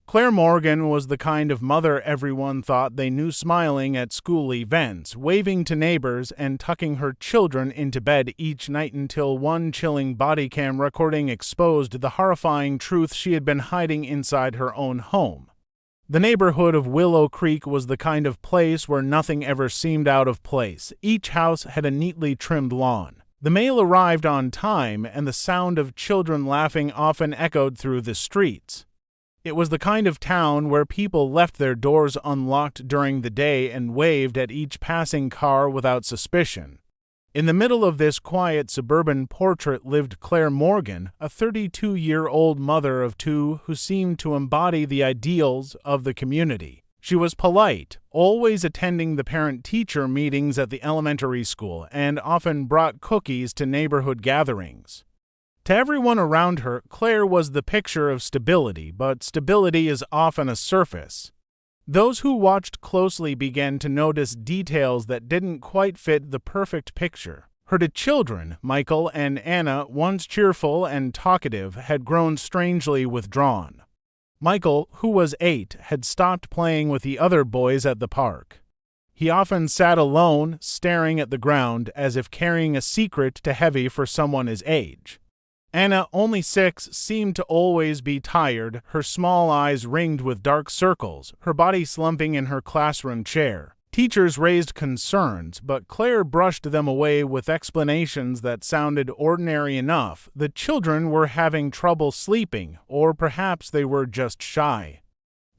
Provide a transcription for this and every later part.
Claire Morgan was the kind of mother everyone thought they knew, smiling at school events, waving to neighbors, and tucking her children into bed each night until one chilling bodycam recording exposed the horrifying truth she had been hiding inside her own home. The neighborhood of Willow Creek was the kind of place where nothing ever seemed out of place. Each house had a neatly trimmed lawn. The mail arrived on time, and the sound of children laughing often echoed through the streets. It was the kind of town where people left their doors unlocked during the day and waved at each passing car without suspicion. In the middle of this quiet suburban portrait lived Claire Morgan, a 32-year-old mother of two who seemed to embody the ideals of the community. She was polite, always attending the parent-teacher meetings at the elementary school, and often brought cookies to neighborhood gatherings. To everyone around her, Claire was the picture of stability, but stability is often a surface. Those who watched closely began to notice details that didn't quite fit the perfect picture. Her two children, Michael and Anna, once cheerful and talkative, had grown strangely withdrawn. Michael, who was 8, had stopped playing with the other boys at the park. He often sat alone, staring at the ground, as if carrying a secret too heavy for someone his age. Anna, only 6, seemed to always be tired, her small eyes ringed with dark circles, her body slumping in her classroom chair. Teachers raised concerns, but Claire brushed them away with explanations that sounded ordinary enough. The children were having trouble sleeping, or perhaps they were just shy.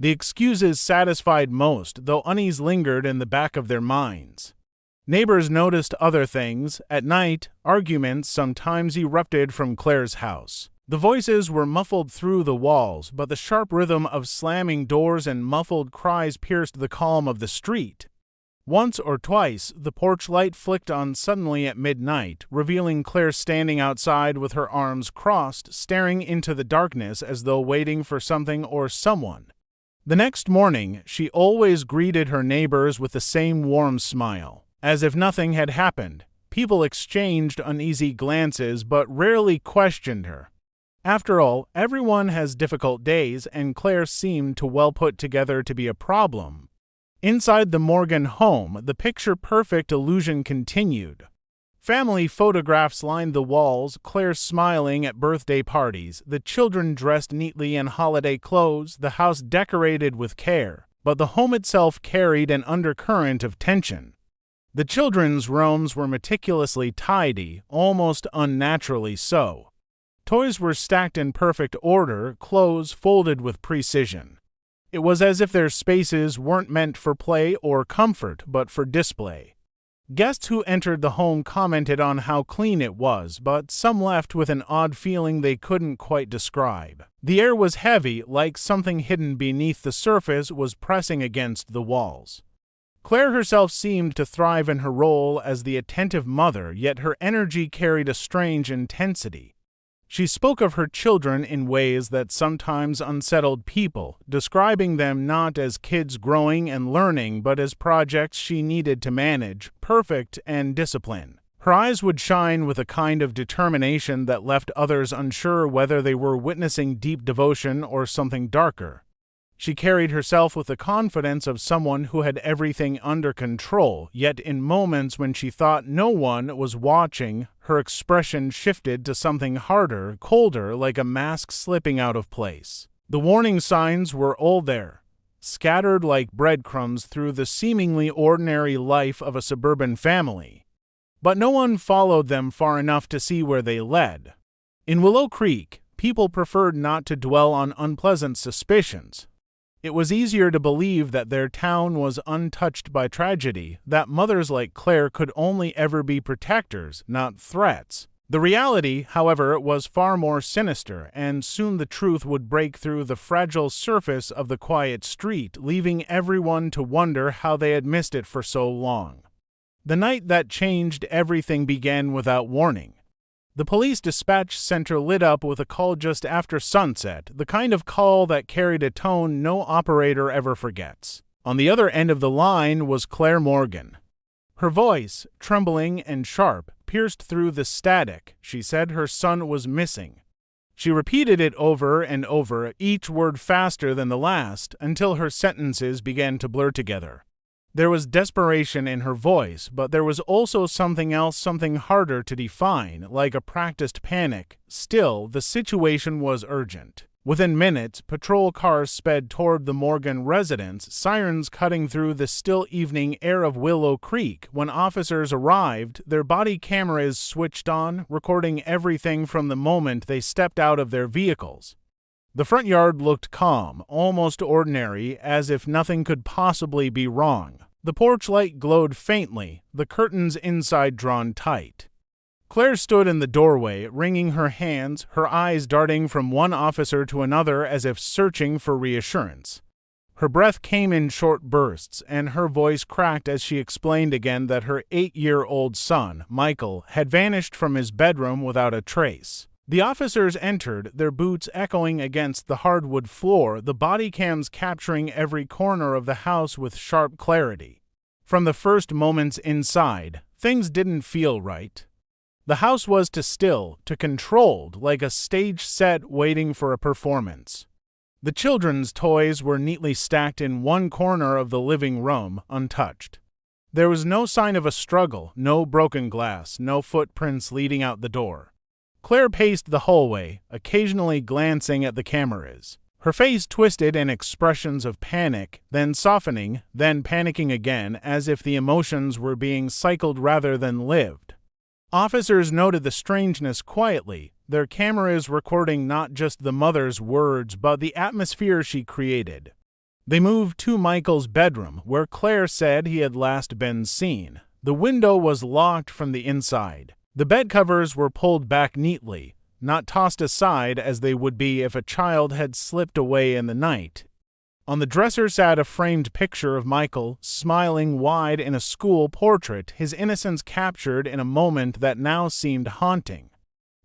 The excuses satisfied most, though unease lingered in the back of their minds. Neighbors noticed other things. At night, arguments sometimes erupted from Claire's house. The voices were muffled through the walls, but the sharp rhythm of slamming doors and muffled cries pierced the calm of the street. Once or twice, the porch light flicked on suddenly at midnight, revealing Claire standing outside with her arms crossed, staring into the darkness as though waiting for something or someone. The next morning, she always greeted her neighbors with the same warm smile. As if nothing had happened, people exchanged uneasy glances but rarely questioned her. After all, everyone has difficult days, and Claire seemed too well put together to be a problem. Inside the Morgan home, the picture-perfect illusion continued. Family photographs lined the walls, Claire smiling at birthday parties, the children dressed neatly in holiday clothes, the house decorated with care, but the home itself carried an undercurrent of tension. The children's rooms were meticulously tidy, almost unnaturally so. Toys were stacked in perfect order, clothes folded with precision. It was as if their spaces weren't meant for play or comfort, but for display. Guests who entered the home commented on how clean it was, but some left with an odd feeling they couldn't quite describe. The air was heavy, like something hidden beneath the surface was pressing against the walls. Claire herself seemed to thrive in her role as the attentive mother, yet her energy carried a strange intensity. She spoke of her children in ways that sometimes unsettled people, describing them not as kids growing and learning, but as projects she needed to manage, perfect and discipline. Her eyes would shine with a kind of determination that left others unsure whether they were witnessing deep devotion or something darker. She carried herself with the confidence of someone who had everything under control, yet in moments when she thought no one was watching, her expression shifted to something harder, colder, like a mask slipping out of place. The warning signs were all there, scattered like breadcrumbs through the seemingly ordinary life of a suburban family. But no one followed them far enough to see where they led. In Willow Creek, people preferred not to dwell on unpleasant suspicions. It was easier to believe that their town was untouched by tragedy, that mothers like Claire could only ever be protectors, not threats. The reality, however, was far more sinister, and soon the truth would break through the fragile surface of the quiet street, leaving everyone to wonder how they had missed it for so long. The night that changed everything began without warning. The police dispatch center lit up with a call just after sunset, the kind of call that carried a tone no operator ever forgets. On the other end of the line was Claire Morgan. Her voice, trembling and sharp, pierced through the static. She said her son was missing. She repeated it over and over, each word faster than the last, until her sentences began to blur together. There was desperation in her voice, but there was also something else, something harder to define, like a practiced panic. Still, the situation was urgent. Within minutes, patrol cars sped toward the Morgan residence, sirens cutting through the still evening air of Willow Creek. When officers arrived, their body cameras switched on, recording everything from the moment they stepped out of their vehicles. The front yard looked calm, almost ordinary, as if nothing could possibly be wrong. The porch light glowed faintly, the curtains inside drawn tight. Claire stood in the doorway, wringing her hands, her eyes darting from one officer to another as if searching for reassurance. Her breath came in short bursts, and her voice cracked as she explained again that her 8-year-old son, Michael, had vanished from his bedroom without a trace. The officers entered, their boots echoing against the hardwood floor, the body cams capturing every corner of the house with sharp clarity. From the first moments inside, things didn't feel right. The house was too still, too controlled, like a stage set waiting for a performance. The children's toys were neatly stacked in one corner of the living room, untouched. There was no sign of a struggle, no broken glass, no footprints leading out the door. Claire paced the hallway, occasionally glancing at the cameras. Her face twisted in expressions of panic, then softening, then panicking again, as if the emotions were being cycled rather than lived. Officers noted the strangeness quietly, their cameras recording not just the mother's words but the atmosphere she created. They moved to Michael's bedroom, where Claire said he had last been seen. The window was locked from the inside. The bed covers were pulled back neatly, not tossed aside as they would be if a child had slipped away in the night. On the dresser sat a framed picture of Michael, smiling wide in a school portrait, his innocence captured in a moment that now seemed haunting.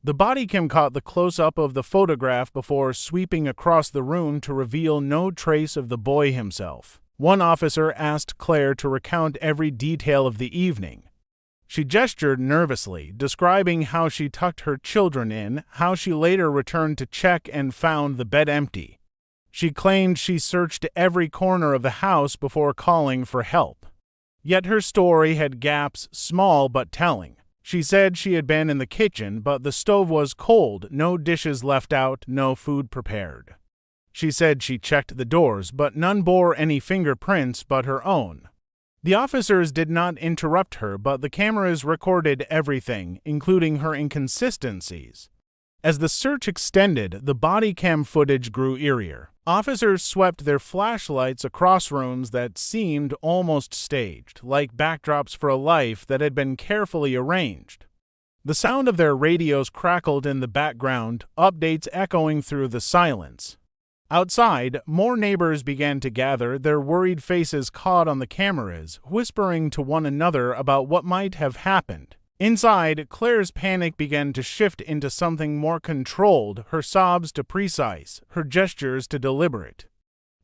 The bodycam caught the close-up of the photograph before sweeping across the room to reveal no trace of the boy himself. One officer asked Claire to recount every detail of the evening. She gestured nervously, describing how she tucked her children in, how she later returned to check and found the bed empty. She claimed she searched every corner of the house before calling for help. Yet her story had gaps, small but telling. She said she had been in the kitchen, but the stove was cold, no dishes left out, no food prepared. She said she checked the doors, but none bore any fingerprints but her own. The officers did not interrupt her, but the cameras recorded everything, including her inconsistencies. As the search extended, the body cam footage grew eerier. Officers swept their flashlights across rooms that seemed almost staged, like backdrops for a life that had been carefully arranged. The sound of their radios crackled in the background, updates echoing through the silence. Outside, more neighbors began to gather, their worried faces caught on the cameras, whispering to one another about what might have happened. Inside, Claire's panic began to shift into something more controlled, her sobs to precise, her gestures to deliberate.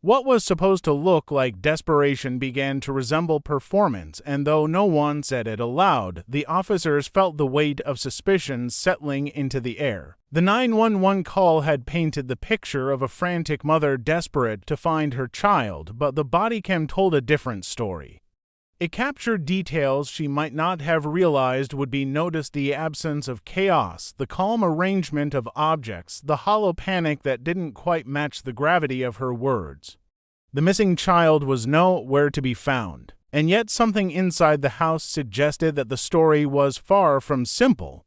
What was supposed to look like desperation began to resemble performance, and though no one said it aloud, the officers felt the weight of suspicion settling into the air. The 911 call had painted the picture of a frantic mother desperate to find her child, but the bodycam told a different story. It captured details she might not have realized would be noticed: the absence of chaos, the calm arrangement of objects, the hollow panic that didn't quite match the gravity of her words. The missing child was nowhere to be found, and yet something inside the house suggested that the story was far from simple.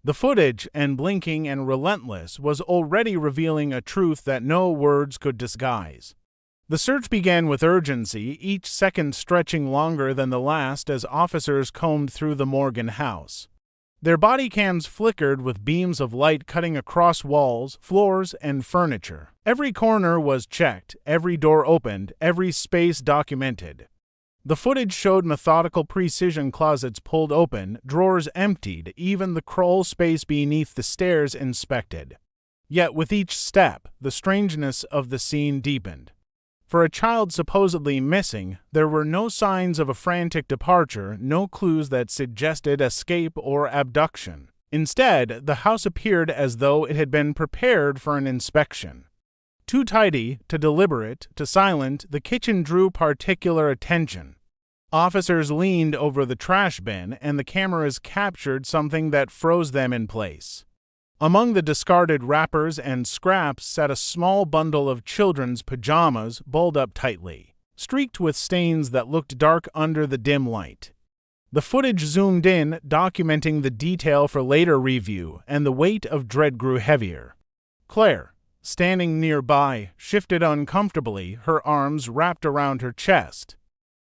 The footage, and blinking and relentless, was already revealing a truth that no words could disguise. The search began with urgency, each second stretching longer than the last as officers combed through the Morgan house. Their body cams flickered with beams of light cutting across walls, floors, and furniture. Every corner was checked, every door opened, every space documented. The footage showed methodical precision: closets pulled open, drawers emptied, even the crawl space beneath the stairs inspected. Yet with each step, the strangeness of the scene deepened. For a child supposedly missing, there were no signs of a frantic departure, no clues that suggested escape or abduction. Instead, the house appeared as though it had been prepared for an inspection. Too tidy, too deliberate, too silent, the kitchen drew particular attention. Officers leaned over the trash bin, and the cameras captured something that froze them in place. Among the discarded wrappers and scraps sat a small bundle of children's pajamas balled up tightly, streaked with stains that looked dark under the dim light. The footage zoomed in, documenting the detail for later review, and the weight of dread grew heavier. Claire, standing nearby, shifted uncomfortably, her arms wrapped around her chest.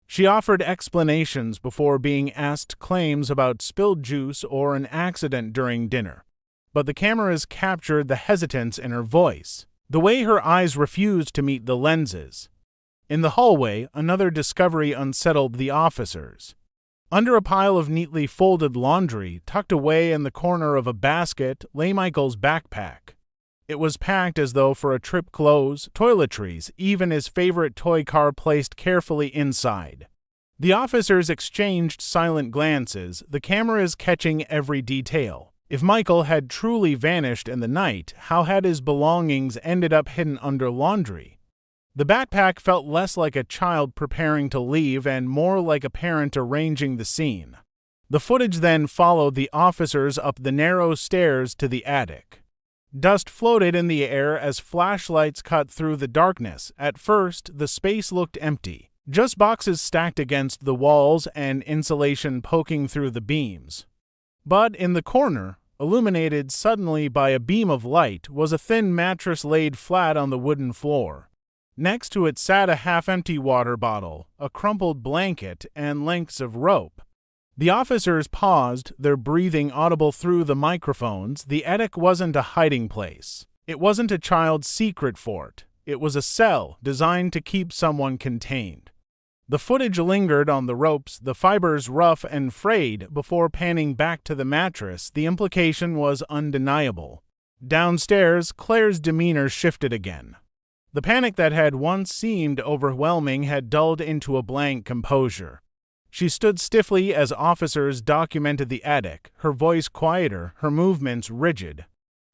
She offered explanations before being asked claims about spilled juice or an accident during dinner. But the cameras captured the hesitance in her voice, the way her eyes refused to meet the lenses. In the hallway, another discovery unsettled the officers. Under a pile of neatly folded laundry, tucked away in the corner of a basket, lay Michael's backpack. It was packed as though for a trip: clothes, toiletries, even his favorite toy car placed carefully inside. The officers exchanged silent glances, the cameras catching every detail. If Michael had truly vanished in the night, how had his belongings ended up hidden under laundry? The backpack felt less like a child preparing to leave and more like a parent arranging the scene. The footage then followed the officers up the narrow stairs to the attic. Dust floated in the air as flashlights cut through the darkness. At first, the space looked empty, just boxes stacked against the walls and insulation poking through the beams. But in the corner, illuminated suddenly by a beam of light, was a thin mattress laid flat on the wooden floor. Next to it sat a half-empty water bottle, a crumpled blanket, and lengths of rope. The officers paused, their breathing audible through the microphones. The attic wasn't a hiding place. It wasn't a child's secret fort. It was a cell designed to keep someone contained. The footage lingered on the ropes, the fibers rough and frayed, before panning back to the mattress. The implication was undeniable. Downstairs, Claire's demeanor shifted again. The panic that had once seemed overwhelming had dulled into a blank composure. She stood stiffly as officers documented the attic, her voice quieter, her movements rigid.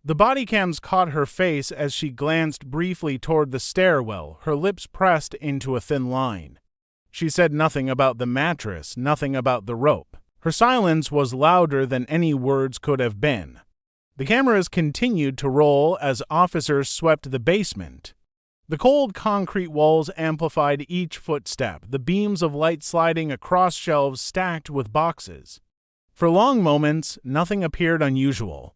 The bodycams caught her face as she glanced briefly toward the stairwell, her lips pressed into a thin line. She said nothing about the mattress, nothing about the rope. Her silence was louder than any words could have been. The cameras continued to roll as officers swept the basement. The cold concrete walls amplified each footstep, the beams of light sliding across shelves stacked with boxes. For long moments, nothing appeared unusual.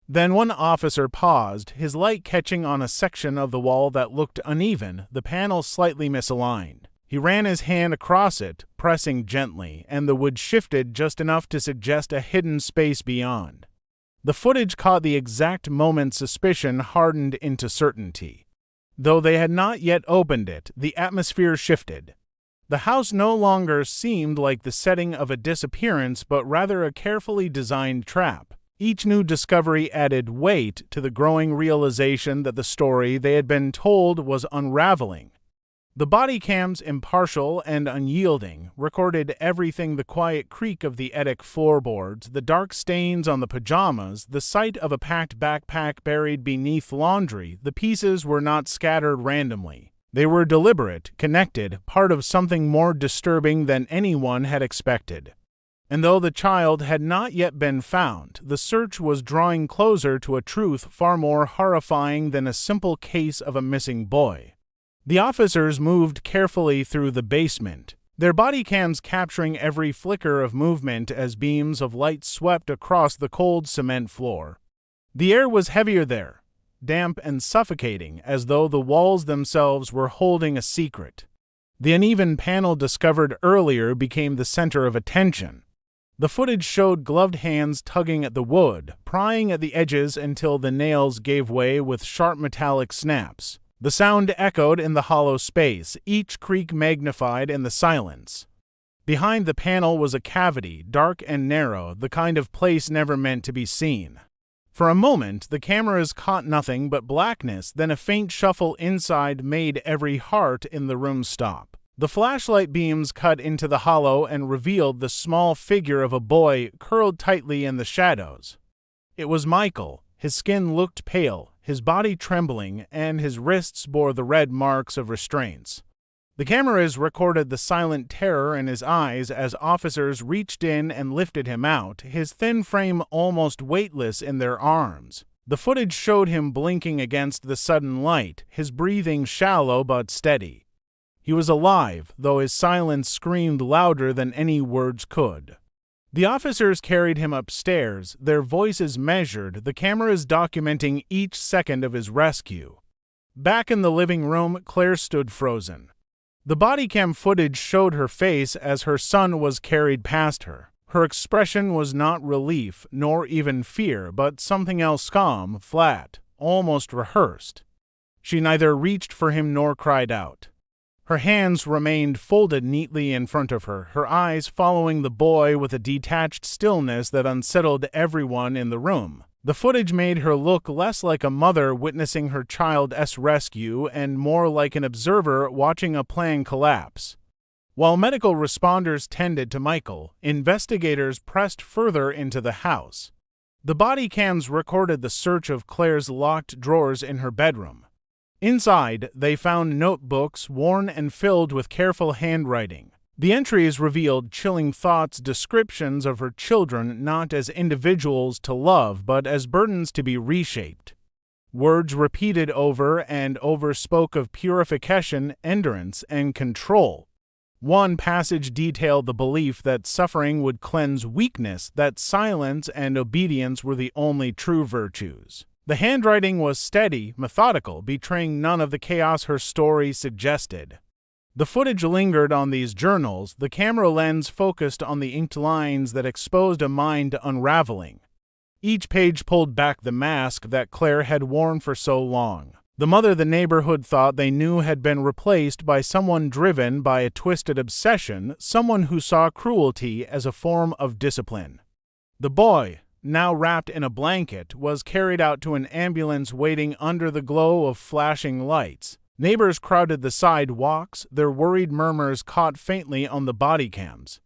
Then one officer paused, his light catching on a section of the wall that looked uneven, the panel slightly misaligned. He ran his hand across it, pressing gently, and the wood shifted just enough to suggest a hidden space beyond. The footage caught the exact moment suspicion hardened into certainty. Though they had not yet opened it, the atmosphere shifted. The house no longer seemed like the setting of a disappearance, but rather a carefully designed trap. Each new discovery added weight to the growing realization that the story they had been told was unraveling. The body cams, impartial and unyielding, recorded everything: the quiet creak of the attic floorboards, the dark stains on the pajamas, the sight of a packed backpack buried beneath laundry. The pieces were not scattered randomly. They were deliberate, connected, part of something more disturbing than anyone had expected. And though the child had not yet been found, the search was drawing closer to a truth far more horrifying than a simple case of a missing boy. The officers moved carefully through the basement, their body cams capturing every flicker of movement as beams of light swept across the cold cement floor. The air was heavier there, damp and suffocating, as though the walls themselves were holding a secret. The uneven panel discovered earlier became the center of attention. The footage showed gloved hands tugging at the wood, prying at the edges until the nails gave way with sharp metallic snaps. The sound echoed in the hollow space, each creak magnified in the silence. Behind the panel was a cavity, dark and narrow, the kind of place never meant to be seen. For a moment, the cameras caught nothing but blackness, then a faint shuffle inside made every heart in the room stop. The flashlight beams cut into the hollow and revealed the small figure of a boy curled tightly in the shadows. It was Michael. His skin looked pale, his body trembling, and his wrists bore the red marks of restraints. The cameras recorded the silent terror in his eyes as officers reached in and lifted him out, his thin frame almost weightless in their arms. The footage showed him blinking against the sudden light, his breathing shallow but steady. He was alive, though his silence screamed louder than any words could. The officers carried him upstairs, their voices measured, the cameras documenting each second of his rescue. Back in the living room, Claire stood frozen. The bodycam footage showed her face as her son was carried past her. Her expression was not relief, nor even fear, but something else, calm, flat, almost rehearsed. She neither reached for him nor cried out. Her hands remained folded neatly in front of her, her eyes following the boy with a detached stillness that unsettled everyone in the room. The footage made her look less like a mother witnessing her child's rescue and more like an observer watching a plan collapse. While medical responders tended to Michael, investigators pressed further into the house. The body cams recorded the search of Claire's locked drawers in her bedroom. Inside, they found notebooks worn and filled with careful handwriting. The entries revealed chilling thoughts, descriptions of her children not as individuals to love but as burdens to be reshaped. Words repeated over and over spoke of purification, endurance, and control. One passage detailed the belief that suffering would cleanse weakness, that silence and obedience were the only true virtues. The handwriting was steady, methodical, betraying none of the chaos her story suggested. The footage lingered on these journals, the camera lens focused on the inked lines that exposed a mind unraveling. Each page pulled back the mask that Claire had worn for so long. The mother the neighborhood thought they knew had been replaced by someone driven by a twisted obsession, someone who saw cruelty as a form of discipline. The boy, now wrapped in a blanket, was carried out to an ambulance waiting under the glow of flashing lights. Neighbors crowded the sidewalks, their worried murmurs caught faintly on the body cams.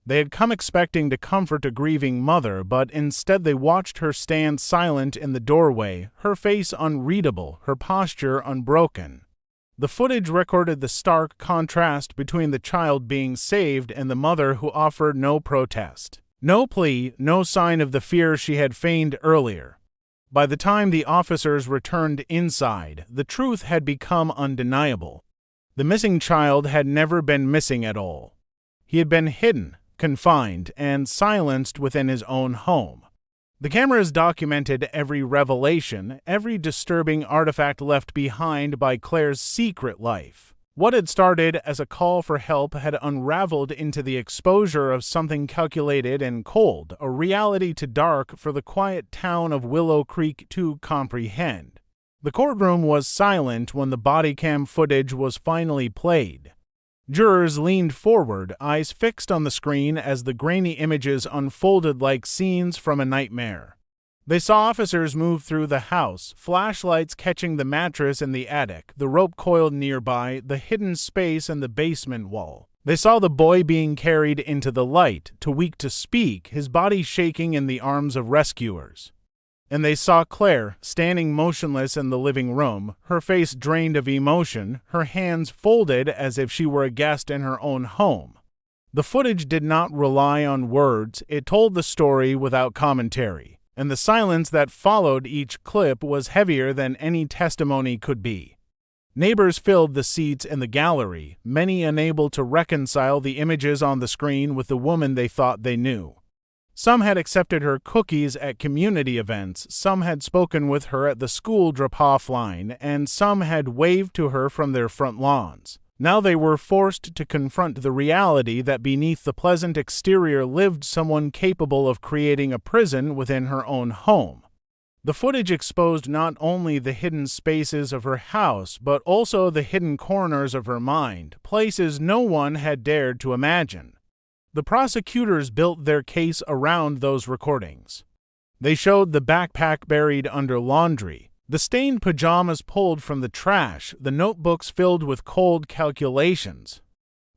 They had come expecting to comfort a grieving mother, but instead they watched her stand silent in the doorway, her face unreadable, her posture unbroken. The footage recorded the stark contrast between the child being saved and the mother who offered no protest. No plea, no sign of the fear she had feigned earlier. By the time the officers returned inside, the truth had become undeniable. The missing child had never been missing at all. He had been hidden, confined, and silenced within his own home. The cameras documented every revelation, every disturbing artifact left behind by Claire's secret life. What had started as a call for help had unraveled into the exposure of something calculated and cold, a reality too dark for the quiet town of Willow Creek to comprehend. The courtroom was silent when the bodycam footage was finally played. Jurors leaned forward, eyes fixed on the screen as the grainy images unfolded like scenes from a nightmare. They saw officers move through the house, flashlights catching the mattress in the attic, the rope coiled nearby, the hidden space in the basement wall. They saw the boy being carried into the light, too weak to speak, his body shaking in the arms of rescuers. And they saw Claire, standing motionless in the living room, her face drained of emotion, her hands folded as if she were a guest in her own home. The footage did not rely on words, it told the story without commentary. And the silence that followed each clip was heavier than any testimony could be. Neighbors filled the seats in the gallery, many unable to reconcile the images on the screen with the woman they thought they knew. Some had accepted her cookies at community events, some had spoken with her at the school drop-off line, and some had waved to her from their front lawns. Now they were forced to confront the reality that beneath the pleasant exterior lived someone capable of creating a prison within her own home. The footage exposed not only the hidden spaces of her house, but also the hidden corners of her mind, places no one had dared to imagine. The prosecutors built their case around those recordings. They showed the backpack buried under laundry, the stained pajamas pulled from the trash, the notebooks filled with cold calculations.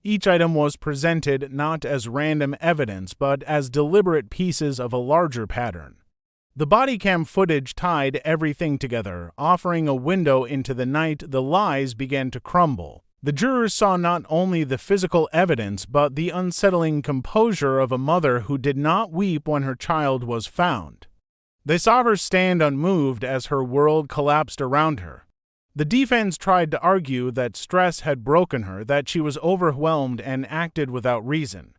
Each item was presented not as random evidence, but as deliberate pieces of a larger pattern. The bodycam footage tied everything together, offering a window into the night the lies began to crumble. The jurors saw not only the physical evidence, but the unsettling composure of a mother who did not weep when her child was found. They saw her stand unmoved as her world collapsed around her. The defense tried to argue that stress had broken her, that she was overwhelmed and acted without reason.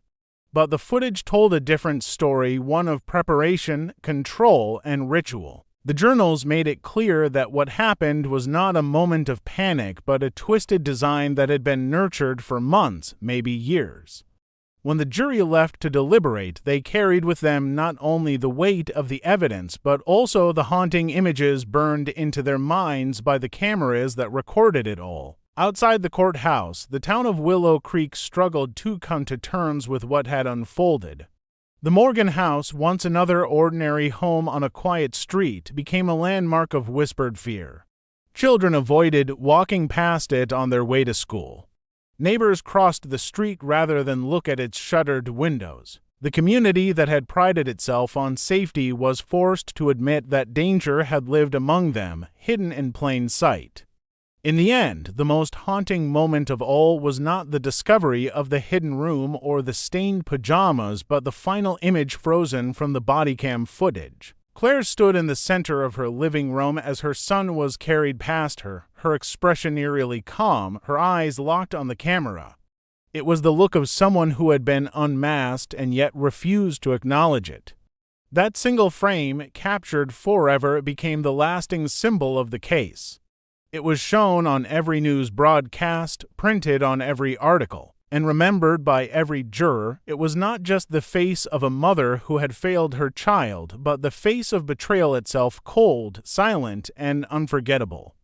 But the footage told a different story, one of preparation, control, and ritual. The journals made it clear that what happened was not a moment of panic, but a twisted design that had been nurtured for months, maybe years. When the jury left to deliberate, they carried with them not only the weight of the evidence, but also the haunting images burned into their minds by the cameras that recorded it all. Outside the courthouse, the town of Willow Creek struggled to come to terms with what had unfolded. The Morgan house, once another ordinary home on a quiet street, became a landmark of whispered fear. Children avoided walking past it on their way to school. Neighbors crossed the street rather than look at its shuttered windows. The community that had prided itself on safety was forced to admit that danger had lived among them, hidden in plain sight. In the end, the most haunting moment of all was not the discovery of the hidden room or the stained pajamas, but the final image frozen from the bodycam footage. Claire stood in the center of her living room as her son was carried past her, her expression eerily calm, her eyes locked on the camera. It was the look of someone who had been unmasked and yet refused to acknowledge it. That single frame, captured forever, became the lasting symbol of the case. It was shown on every news broadcast, printed on every article, and remembered by every juror. It was not just the face of a mother who had failed her child, but the face of betrayal itself, cold, silent, and unforgettable.